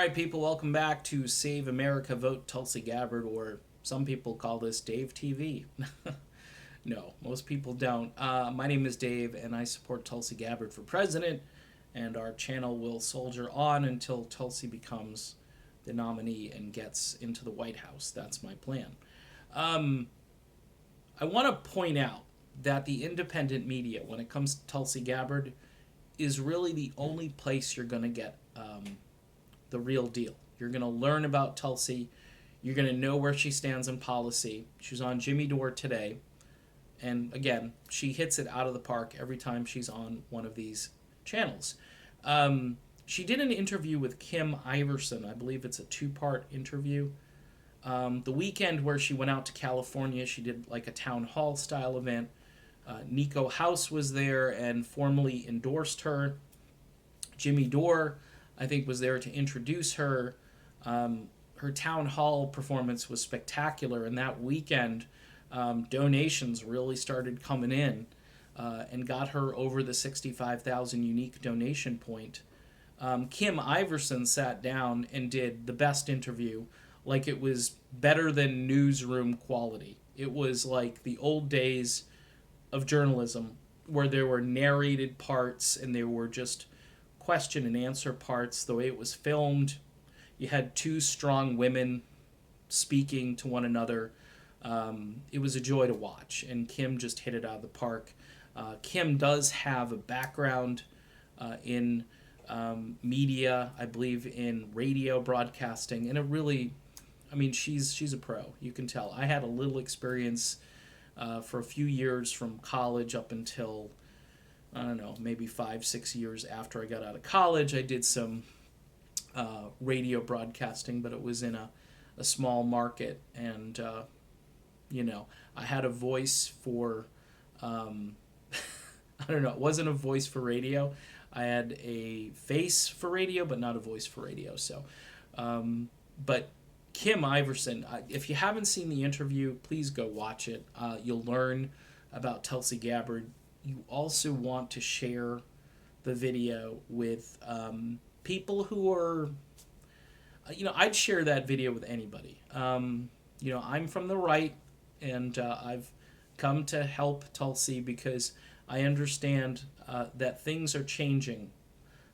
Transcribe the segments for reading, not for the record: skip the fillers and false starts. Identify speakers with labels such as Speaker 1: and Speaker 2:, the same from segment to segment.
Speaker 1: right, people, welcome back to Save America, Vote Tulsi Gabbard, or some people call this Dave TV. No, most people don't. My name is Dave, and I support Tulsi Gabbard for president, and our channel will soldier on until Tulsi becomes the nominee and gets into the White House. That's my plan. Um, I want to point out that the independent media, when it comes to Tulsi Gabbard, is really the only place you're going to get the real deal. You're going to learn about Tulsi. You're going to know where she stands in policy. She was on Jimmy Dore today. And again, she hits it out of the park every time she's on one of these channels. She did an interview with Kim Iverson. I believe it's a two-part interview. The weekend where she went out to California, she did like a town hall style event. Nico House was there and formally endorsed her. Jimmy Dore, I think, was there to introduce her. Her town hall performance was spectacular, and that weekend, donations really started coming in and got her over the 65,000 unique donation point. Kim Iverson sat down and did the best interview, like it was better than newsroom quality. It was like the old days of journalism where there were narrated parts and there were just question and answer parts. The way it was filmed, you had two strong women speaking to one another. It was a joy to watch, and Kim just hit it out of the park. Kim does have a background in media, I believe in radio broadcasting, and it really, I mean, she's a pro. You can tell. I had a little experience for a few years from college up until, I don't know, maybe 5-6 years after I got out of college. I did some radio broadcasting, but it was in a small market, and I had a voice for I don't know, it wasn't a voice for radio. I had a face for radio, but not a voice for radio. So but Kim Iverson, if you haven't seen the interview, please go watch it. You'll learn about Tulsi Gabbard. You also want to share the video with people who are, I'd share that video with anybody. I'm from the right, and I've come to help Tulsi because I understand that things are changing.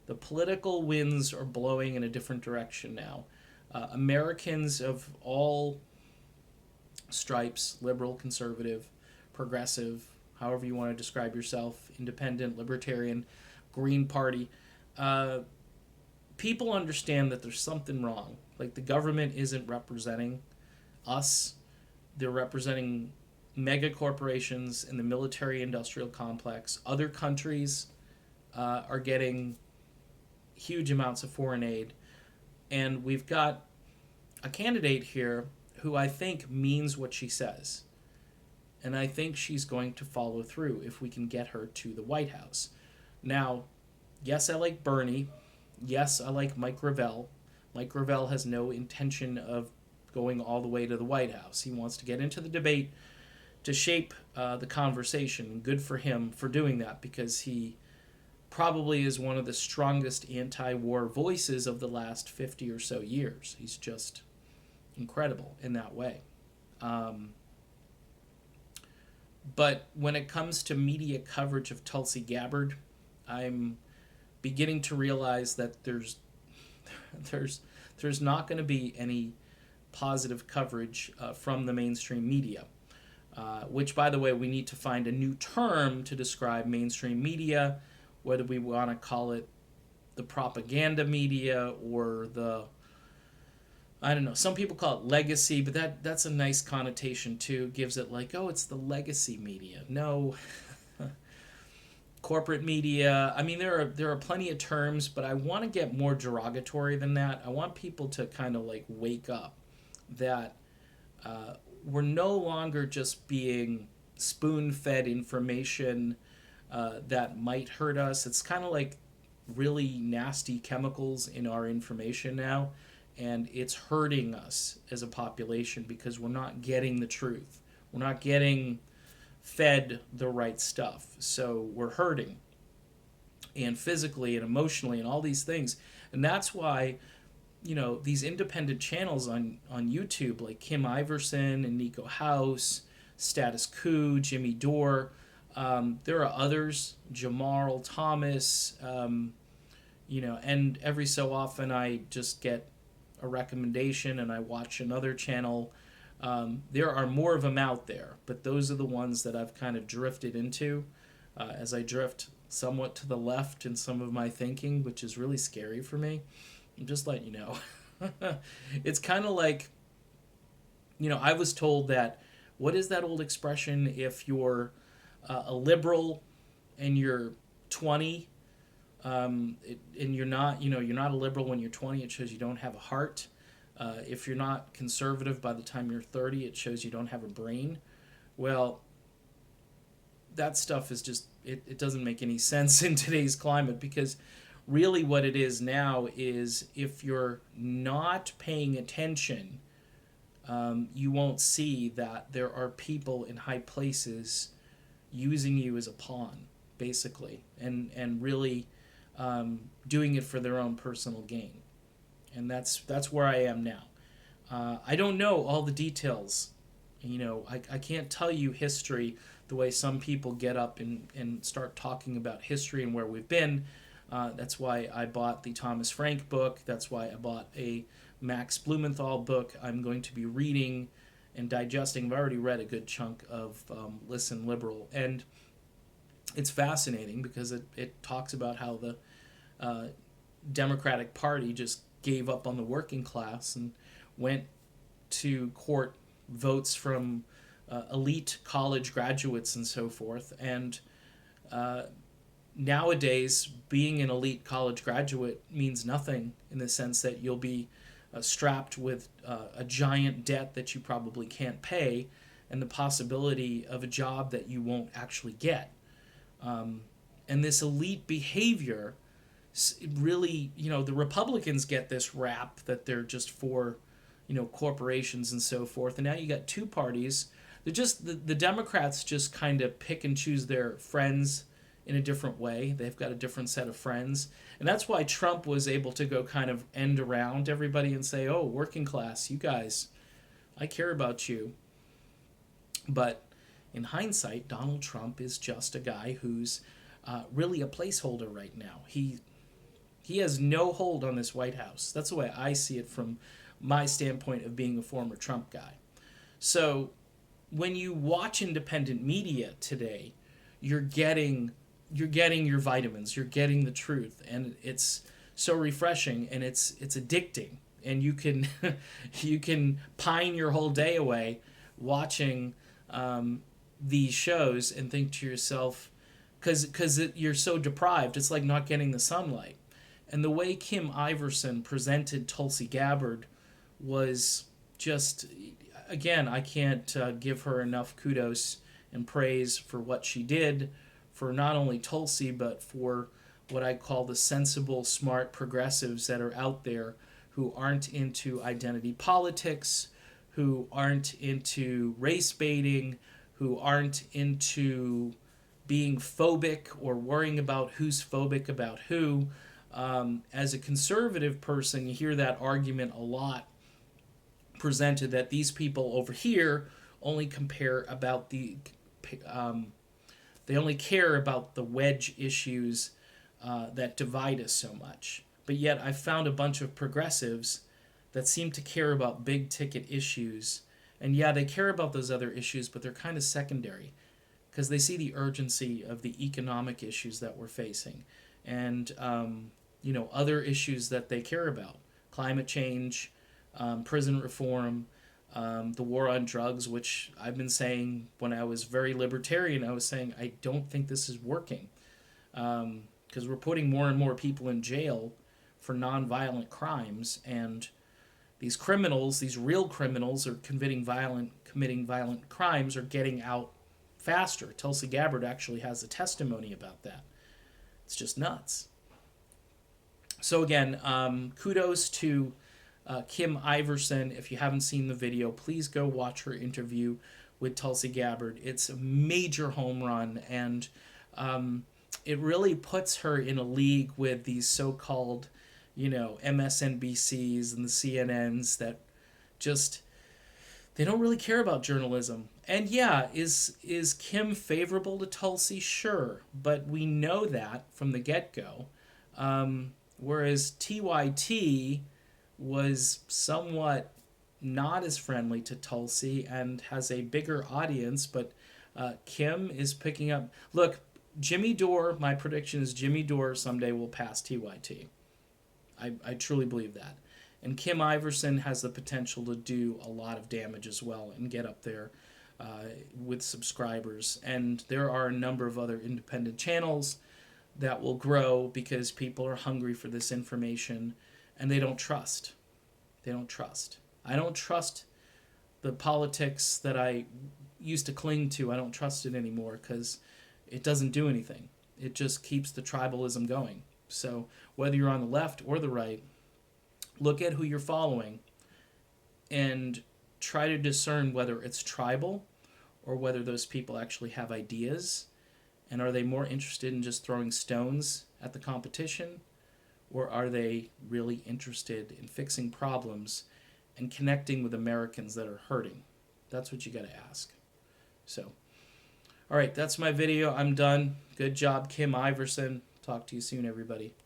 Speaker 1: The political winds are blowing in a different direction now. Americans of all stripes, liberal, conservative, progressive, however you want to describe yourself, independent, libertarian, Green Party, people understand that there's something wrong. Like, the government isn't representing us. They're representing mega corporations in the military-industrial complex. Other countries are getting huge amounts of foreign aid. And we've got a candidate here who I think means what she says. And I think she's going to follow through if we can get her to the White House. Now, yes, I like Bernie. Yes, I like Mike Gravel. Mike Gravel has no intention of going all the way to the White House. He wants to get into the debate to shape the conversation. Good for him for doing that, because he probably is one of the strongest anti-war voices of the last 50 or so years. He's just incredible in that way. But when it comes to media coverage of Tulsi Gabbard, I'm beginning to realize that there's not going to be any positive coverage from the mainstream media. Which, by the way, we need to find a new term to describe mainstream media, whether we want to call it the propaganda media or the, I don't know, some people call it legacy, but that's a nice connotation too. Gives it like, oh, it's the legacy media. No. Corporate media. I mean, there are plenty of terms, but I want to get more derogatory than that. I want people to kind of like wake up that we're no longer just being spoon-fed information that might hurt us. It's kind of like really nasty chemicals in our information now, and it's hurting us as a population because we're not getting the truth. We're not getting fed the right stuff, so we're hurting, and physically and emotionally and all these things. And that's why, these independent channels on YouTube, like Kim Iverson and Nico House, Status Coup, Jimmy Dore. There are others, Jamarl Thomas, and every so often I just get a recommendation and I watch another channel. There are more of them out there, but those are the ones that I've kind of drifted into as I drift somewhat to the left in some of my thinking, which is really scary for me. I'm just letting you know. It's kind of like, I was told that, what is that old expression? If you're a liberal and you're 20, and you're not, you're not a liberal when you're 20, it shows you don't have a heart. If you're not conservative by the time you're 30, it shows you don't have a brain. Well, that stuff is just, it doesn't make any sense in today's climate, because really what it is now is, if you're not paying attention, you won't see that there are people in high places using you as a pawn, basically, and really doing it for their own personal gain. And that's where I am now. I don't know all the details. I can't tell you history the way some people get up and start talking about history and where we've been. That's why I bought the Thomas Frank book. That's why I bought a Max Blumenthal book. I'm going to be reading and digesting. I've already read a good chunk of Listen Liberal. And it's fascinating because it talks about how the Democratic Party just gave up on the working class and went to court votes from elite college graduates and so forth. And nowadays, being an elite college graduate means nothing, in the sense that you'll be strapped with a giant debt that you probably can't pay, and the possibility of a job that you won't actually get. And this elite behavior, really, the Republicans get this rap that they're just for, corporations and so forth. And now you got two parties. They're just, the Democrats just kind of pick and choose their friends in a different way. They've got a different set of friends. And that's why Trump was able to go kind of end around everybody and say, oh, working class, you guys, I care about you. But in hindsight, Donald Trump is just a guy who's really a placeholder right now. He has no hold on this White House. That's the way I see it from my standpoint of being a former Trump guy. So when you watch independent media today, you're getting your vitamins, you're getting the truth, and it's so refreshing, and it's addicting, and you can you can pine your whole day away watching these shows and think to yourself, because you're so deprived, it's like not getting the sunlight. And the way Kim Iverson presented Tulsi Gabbard was just, again, I can't give her enough kudos and praise for what she did for not only Tulsi, but for what I call the sensible, smart progressives that are out there who aren't into identity politics, who aren't into race baiting, who aren't into being phobic or worrying about who's phobic about who. As a conservative person, you hear that argument a lot presented, that these people over here only compare about they only care about the wedge issues that divide us so much. But yet I've found a bunch of progressives that seem to care about big ticket issues. And yeah, they care about those other issues, but they're kind of secondary, because they see the urgency of the economic issues that we're facing, and other issues that they care about: climate change, prison reform, the war on drugs, which I've been saying when I was very libertarian. I was saying I don't think this is working, because we're putting more and more people in jail for nonviolent crimes, and these criminals, these real criminals, are committing violent crimes, are getting out faster. Tulsi Gabbard actually has a testimony about that. It's just nuts. So again, kudos to Kim Iverson. If you haven't seen the video, please go watch her interview with Tulsi Gabbard. It's a major home run, and it really puts her in a league with these so-called, MSNBCs and the CNNs that just they don't really care about journalism. And yeah, is Kim favorable to Tulsi? Sure, but we know that from the get-go. Whereas TYT was somewhat not as friendly to Tulsi and has a bigger audience, but Kim is picking up. Look, Jimmy Dore, my prediction is Jimmy Dore someday will pass TYT. I truly believe that. And Kim Iverson has the potential to do a lot of damage as well and get up there with subscribers. And there are a number of other independent channels that will grow because people are hungry for this information and they don't trust. They don't trust. I don't trust the politics that I used to cling to. I don't trust it anymore because it doesn't do anything. It just keeps the tribalism going. So whether you're on the left or the right, look at who you're following and try to discern whether it's tribal or whether those people actually have ideas, and are they more interested in just throwing stones at the competition, or are they really interested in fixing problems and connecting with Americans that are hurting? That's what you got to ask. So, all right, that's my video. I'm done. Good job, Kim Iverson. Talk to you soon, everybody.